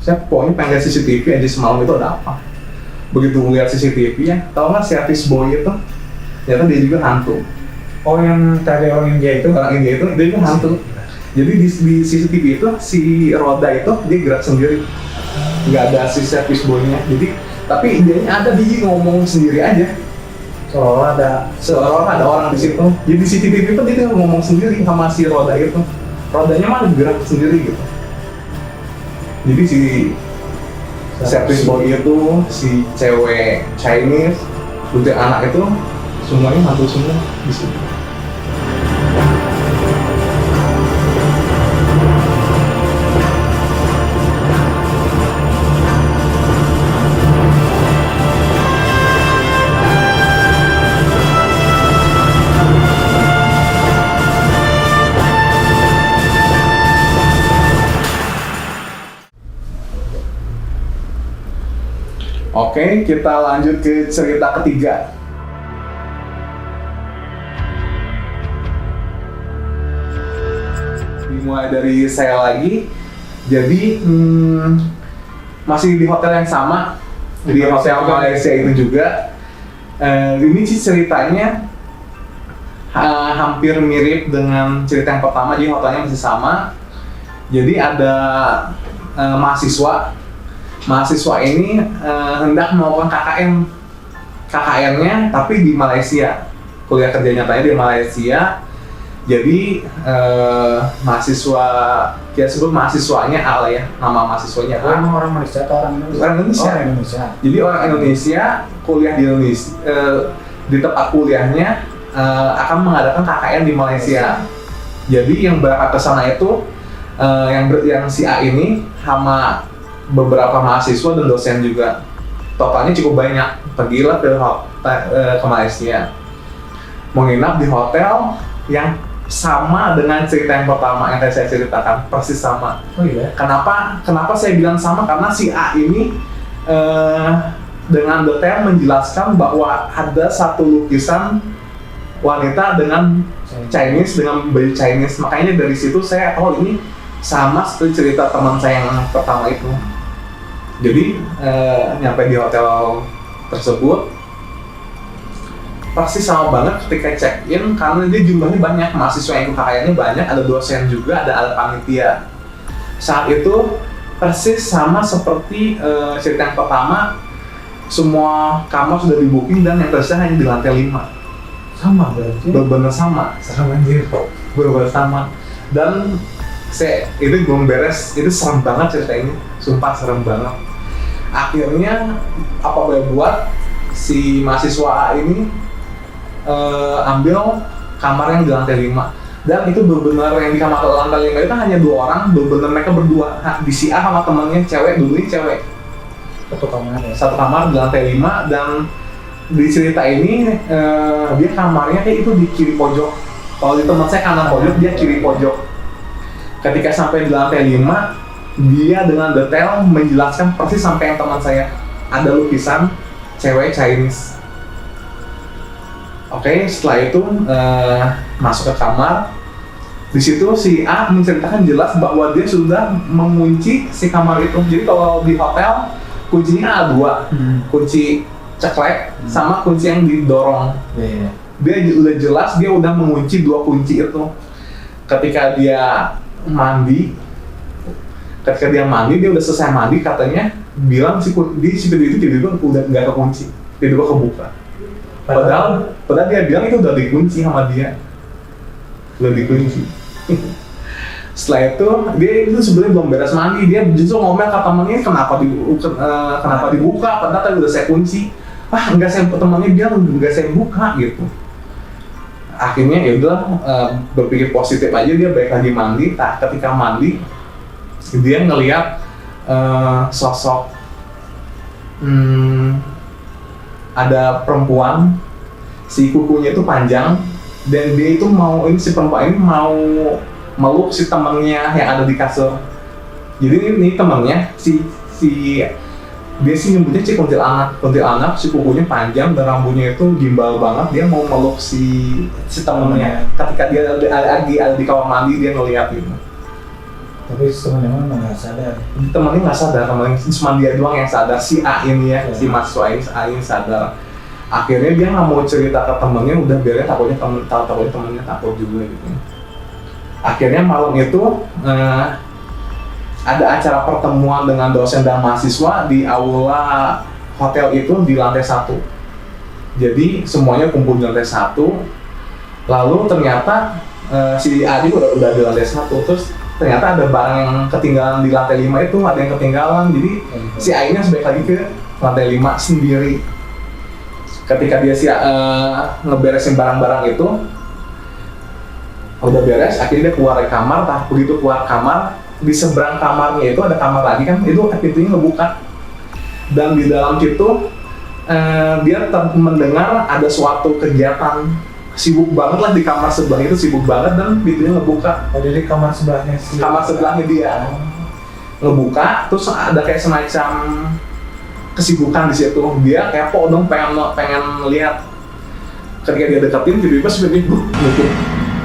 Saya pokoknya pengen lihat CCTV aja semalam itu ada apa. Begitu ngeliat CCTV ya, tau nggak service boy itu? Ternyata dia juga hantu. Oh, yang tadi orang India itu? Orang India itu dia juga hantu. Jadi di CCTV itu si roda itu dia gerak sendiri, nggak ada si service boy-nya. Jadi tapi idenya ada, dia ngomong sendiri aja. Seolah-olah ada orang di situ. Jadi di CCTV itu dia ngomong sendiri sama si roda itu. Rodanya mah gerak sendiri gitu. Jadi si service boy itu, si cewek Chinese, untuk anak itu semuanya hantu semua di sini. Oke, kita lanjut ke cerita ketiga. Dimulai dari saya lagi. Jadi masih di hotel yang sama, di hotel Malaysia itu juga. Ini sih ceritanya hampir mirip dengan cerita yang pertama, jadi hotelnya masih sama. Jadi ada mahasiswa ini hendak melakukan KKN-nya tapi di Malaysia, kuliah kerja nyatanya di Malaysia. Jadi mahasiswa, kita sebut mahasiswanya A lah ya, nama mahasiswanya A. Orang Malaysia atau orang Indonesia? Orang Indonesia. Oh, Indonesia. Jadi orang Indonesia kuliah di Indonesia, di tempat kuliahnya akan mengadakan KKN di Malaysia. Jadi yang berangkat ke sana itu yang si A ini sama beberapa mahasiswa dan dosen juga. Totalnya cukup banyak. Pergilah ke Malaysia, menginap di hotel yang sama dengan cerita yang pertama yang tadi saya ceritakan, persis sama. Oh iya? Kenapa saya bilang sama? Karena si A ini dengan detail menjelaskan bahwa ada satu lukisan wanita dengan Chinese, dengan baju Chinese. Makanya dari situ saya tahu ini sama seperti cerita teman saya yang pertama itu. Jadi nyampe di hotel tersebut pasti sama banget ketika check-in, karena dia jumlahnya banyak, mahasiswa yang ikut KKN-nya banyak, ada dosen juga, ada panitia. Saat itu persis sama seperti cerita yang pertama, semua kamar sudah di-booking dan yang tersisa hanya di lantai 5. Sama berarti? Benar-benar sama. Sama anjir. Benar-benar sama. Dan itu belum beres, itu serem banget cerita ini, sumpah serem banget. Akhirnya apa boleh buat, si mahasiswa A ini ambil kamar yang di lantai 5. Dan itu benar-benar yang di kamar lantai 5 itu hanya 2 orang, benar-benar mereka berdua. Di si A sama temennya cewek, dulunya cewek. Satu kamar di lantai 5, dan di cerita ini dia kamarnya kayak itu di kiri pojok. Kalau di teman saya kanan pojok, dia kiri pojok. Ketika sampai di lantai 5, dia dengan detail menjelaskan persis sampai yang teman saya. Ada lukisan cewek Chinese. Oke, setelah itu masuk ke kamar. Di situ si A menceritakan jelas bahwa dia sudah mengunci si kamar itu. Jadi kalau di hotel kuncinya ada 2, kunci ceklek sama kunci yang didorong. Dia udah jelas, dia udah mengunci 2 kunci itu. Ketika dia mandi, dia udah selesai mandi, katanya bilang si pintu itu tiba-tiba udah nggak kekunci, tiba-tiba kebuka. Padahal dia bilang itu udah dikunci sama dia, udah dikunci. Setelah itu dia itu sebenarnya belum beres mandi, dia justru ngomel ke temannya kenapa dibuka, padahal tadi udah saya kunci. Enggak, saya temannya bilang enggak saya buka gitu. Akhirnya ya udah berpikir positif aja, dia balik lagi mandi. Ketika mandi dia ngelihat sosok ada perempuan, si kukunya itu panjang, dan dia itu si perempuan ini mau meluk si temannya yang ada di kasur. Jadi ini temannya dia sih nyebutnya si kuntilanak, si kukunya panjang dan rambutnya itu gimbal banget. Dia mau meluk si temannya. Ketika dia ada di kamar mandi, dia ngeliat gitu. Tapi teman-teman nggak sadar. Temennya nggak sadar, temennya cuma dia doang yang sadar, si A ini ya, si mahasiswa ini, si A ini sadar. Akhirnya dia nggak mau cerita ke temennya, udah biarnya takutnya temennya takut juga gitu. Akhirnya malam itu ada acara pertemuan dengan dosen dan mahasiswa di aula hotel itu di lantai 1. Jadi semuanya kumpul di lantai 1. Lalu ternyata si A ini udah di lantai 1, terus ternyata ada barang yang ketinggalan di lantai 5 itu, ada yang ketinggalan. Jadi si A ini harus balik lagi ke lantai 5 sendiri. Ketika dia ngeberesin barang-barang itu, udah beres, akhirnya dia keluar dari kamar. Begitu keluar kamar, di seberang kamarnya itu ada kamar lagi kan, itu pintunya ngebuka. Dan di dalam situ dia mendengar ada suatu kegiatan, sibuk banget lah di kamar sebelah itu, sibuk banget, dan pintunya ngebuka. Oh, jadi kamar sebelahnya sih. Kamar sebelahnya dia ngebuka, terus ada kayak semacam kesibukan di situ. Dia kepo dong, pengen lihat. Ketika dia deketin, tiba-tiba sebenarnya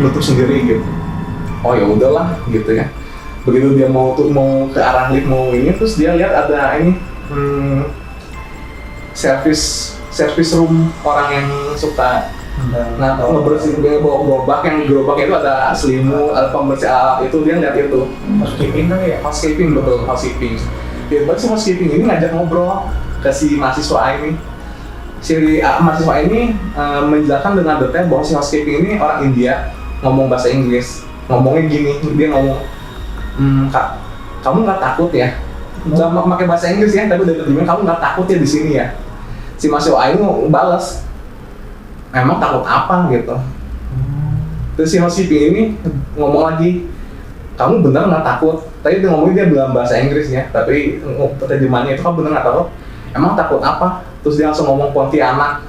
nutup sendiri gitu. Oh ya udahlah gitu ya. Begitu dia mau ke arah lift mau ini, terus dia lihat ada ini service room orang yang suka ngebersihin, gerobak yang gerobaknya itu ada selimut, ada pembersih alat itu, dia lihat itu. Housekeeping kan ya? Housekeeping, betul, housekeeping. Tiba-tiba si housekeeping ini ngajak ngobrol ke si mahasiswa ini. Si mahasiswa ini menjelaskan dengan detail bahwa si housekeeping ini orang India, ngomong bahasa Inggris. Ngomongnya gini, dia ngomong, Kak, kamu nggak takut ya? Nggak pakai bahasa Inggris ya, tapi udah kamu nggak takut ya di sini ya? Si mahasiswa ini balas, emang takut apa gitu. Terus si housekeeping ini ngomong lagi, kamu benar nggak takut? Tadi dia ngomongnya dia dalam bahasa Inggris ya, tapi terjemahannya itu, kamu benar nggak takut? Emang takut apa? Terus dia langsung ngomong Pontianak.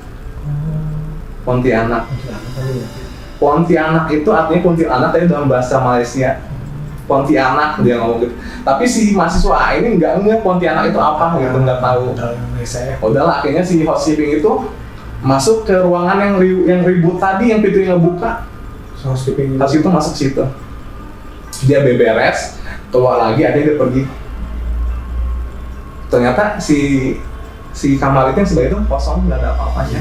Pontianak. Pontianak itu artinya kuntilanak, tapi dalam bahasa Malaysia. Pontianak dia ngomong gitu. Tapi si mahasiswa ini nggak ngeh Pontianak itu apa gitu, nggak tahu. Udahlah, akhirnya si housekeeping itu masuk ke ruangan yang ribut tadi, yang pintunya ngebuka. Housekeeping itu masuk situ. Dia beberes, keluar lagi, ada dia pergi. Ternyata si kamar itu yang sebelah itu kosong, nggak ada apa-apanya.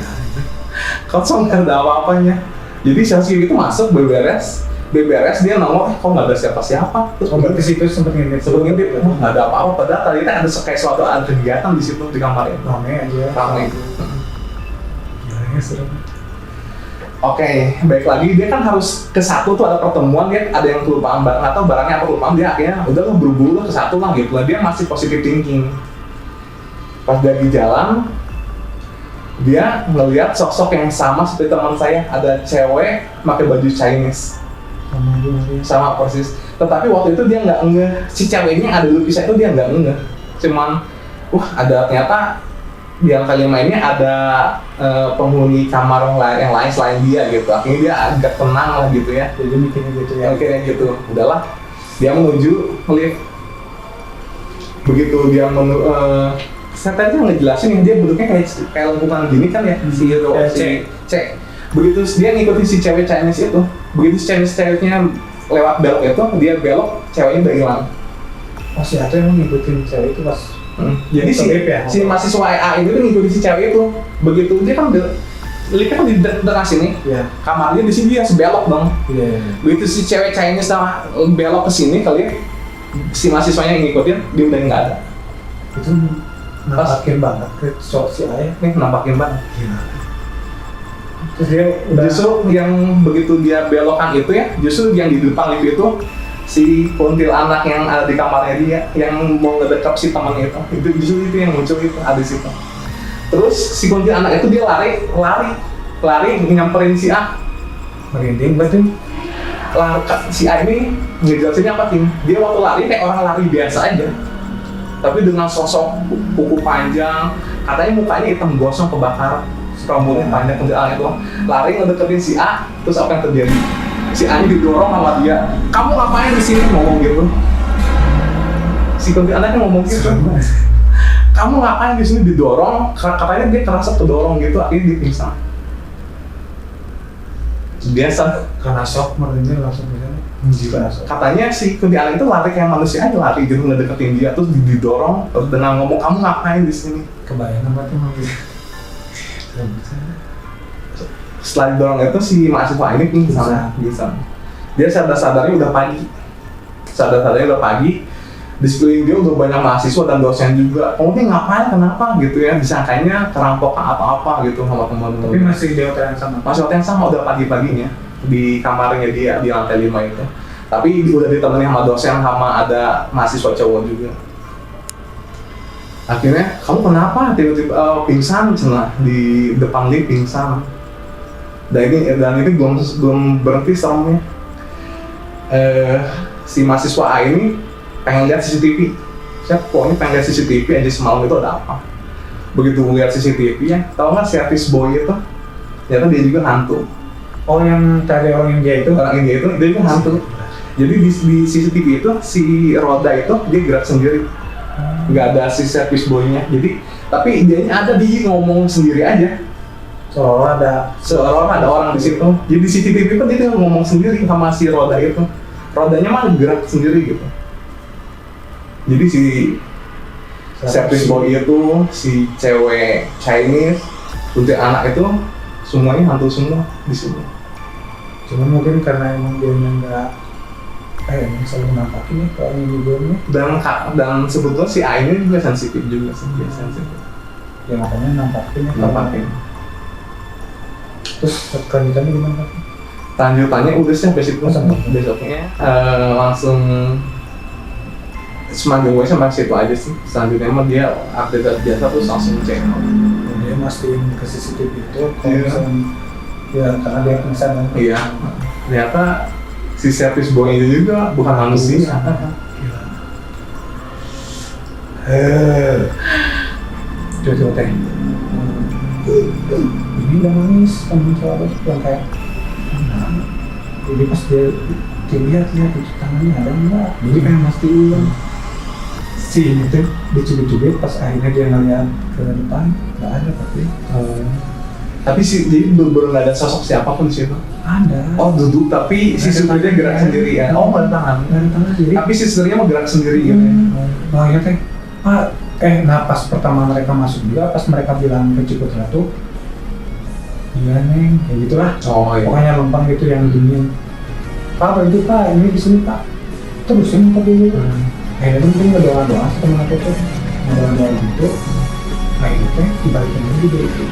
Kosong, nggak ada apa-apanya. Jadi si housekeeping itu masuk, beberes, dia nongol, kok nggak ada siapa-siapa. Terus berarti situ sempat ngintip, nggak ada apa-apa. Padahal tadi kan ada kayak suatu kegiatan di situ di kamar itu. Ramai aja. Ramai. Ya, serem. Oke, baik lagi, dia kan harus ke satu tuh, ada pertemuan, dia ada yang kelupaan barang atau barangnya apa kelupaan, dia akhirnya udah lo buru-buru ke satu lah gitu lah. Dia masih positive thinking. Pas dari jalan, dia ngelihat sosok yang sama seperti teman saya, ada cewek pakai baju Chinese. Sama persis. Tetapi waktu itu dia nggak ngeh, si ceweknya ada lukisan itu dia nggak ngeh. Cuman, ada ternyata di lantai 5 ini ada penghuni kamar yang lain selain dia gitu. Akhirnya dia agak tenang lah gitu ya. Jadi mikirnya gitu ya. Akhirnya gitu, udahlah. Dia menuju lift. Begitu dia saya tadi ngejelasin yang dia bentuknya kayak lengkungan gini kan ya, si C. Begitu dia ngikutin si cewek Chinese itu, begitu si Chinese-nya lewat belok itu, dia belok, ceweknya udah hilang. Oh, si Ato emang ngikutin cewek itu pas. Jadi si mahasiswa A ini tuh ngikutin si cewek itu. Begitu dia kan liftnya kan di tengah sini, kamarnya di sini dia sebelok dong. Begitu si cewek Chinese sama belok ke sini kali, si mahasiswanya yang ngikutin, dia udah nggak ada. Itu nampakin banget ke si ayah. Nampakin banget. Terus dia udah justru yang begitu dia belokan itu ya, justru yang di depan lift itu si kuntilanak yang ada di kamarnya dia, yang mau ngedekap si teman itu justru itu yang muncul itu ada di situ. Terus si kuntilanak itu dia lari nyamperin si A. merinding berarti. Si A ini ngejelasinnya apa Tim? Dia waktu lari kayak orang lari biasa aja, tapi dengan sosok kuku panjang, katanya mukanya hitam gosong kebakar, rambutnya panjang kuntilanak itu lari ngedeketin si A. Terus apa yang terjadi? Si A ini didorong sama dia, kamu ngapain di sini, ngomong gitu. Si kuntilanaknya ngomong gitu, kamu ngapain di sini, didorong, katanya dia kerasa kedorong gitu, akhirnya dia pingsan. Biasa Karena shock merinding langsung ke sana. Katanya si kuntilanak itu lari kayak manusia aja, lari gitu ngedeketin dia terus didorong terus dengan ngomong kamu ngapain di sini. Kebayang apa tuh mau gitu. Setelah didorong itu si mahasiswa ini pingsan. Dia sadar-sadarnya udah pagi. Sadar-sadarnya udah pagi. Di sekeliling dia udah banyak mahasiswa dan dosen juga. Kamu nih ngapain? Kenapa? Gitu ya. Disangkanya kerampokan apa-apa gitu sama teman-teman. Tapi masih di hotel yang sama. Masih hotel yang sama, udah pagi-paginya di kamarnya dia di lantai 5 itu. Tapi udah ditemenin sama dosen sama ada mahasiswa cowok juga. Akhirnya kamu kenapa tiba-tiba pingsan cina di depan lift pingsan. Dan ini belum berhenti seremnya. Si mahasiswa A ini pengen lihat CCTV. Saya pokoknya pengen lihat CCTV aja semalam itu ada apa. Begitu lihat CCTV ya, tahu nggak si artis boy itu? Ternyata dia juga hantu. Oh, yang tadi orang India itu? Orang India itu dia juga hantu. Jadi di CCTV itu si roda itu dia gerak sendiri. Nggak ada si service boy-nya. Jadi tapi dianya ada di ngomong sendiri aja. Seolah-olah ada orang di situ. Jadi di CCTV itu dia ngomong sendiri sama si roda itu. Rodanya mah gerak sendiri gitu. Jadi si service boy itu, si cewek Chinese, untuk anak itu semuanya hantu semua di sini. Cuma mungkin karena emang dia nggak selalu nampakin ya kalau ini videonya. Dan sebetulnya si A ini juga sensitif juga sih, dia sensitif. Ya makanya nampakin. Terus kelanjutannya gimana? Lanjutannya udah sih sampai situ. Besoknya langsung semakin gue sampai situ aja sih. Selanjutnya mah dia update biasa terus langsung cek. Dia mastiin ke CCTV itu kalau misalnya ya karena dia pingsan kan. Iya. Ternyata si service boy itu juga bukan manusia. Coba teh. Ini udah nangis temen cowok yang kayak jadi pas dia lihat itu tangannya ada enggak, jadi pengen mastiin si ini tuh dicubit-cubit pas akhirnya dia ngeliat ke depan nggak ada tapi sih jadi baru nggak ada sosok siapapun di situ. Ada. Oh duduk tapi si supirnya gerak sendiri ya. Oh nggak ada tangan. Jadi tapi si supirnya mau gerak sendiri gitu. Nah ya teh nah pas pertama mereka masuk juga pas mereka bilang ke Ciputra tuh iya neng kayak gitulah. Oh iya. Pokoknya lempang gitu yang dingin. Pak itu pak ini di sini pak. Terusin tadi gitu. Akhirnya mungkin ngedoa-doa sama aku tuh ngedoa-doa gitu. Nah itu teh dibalikin lagi dari itu.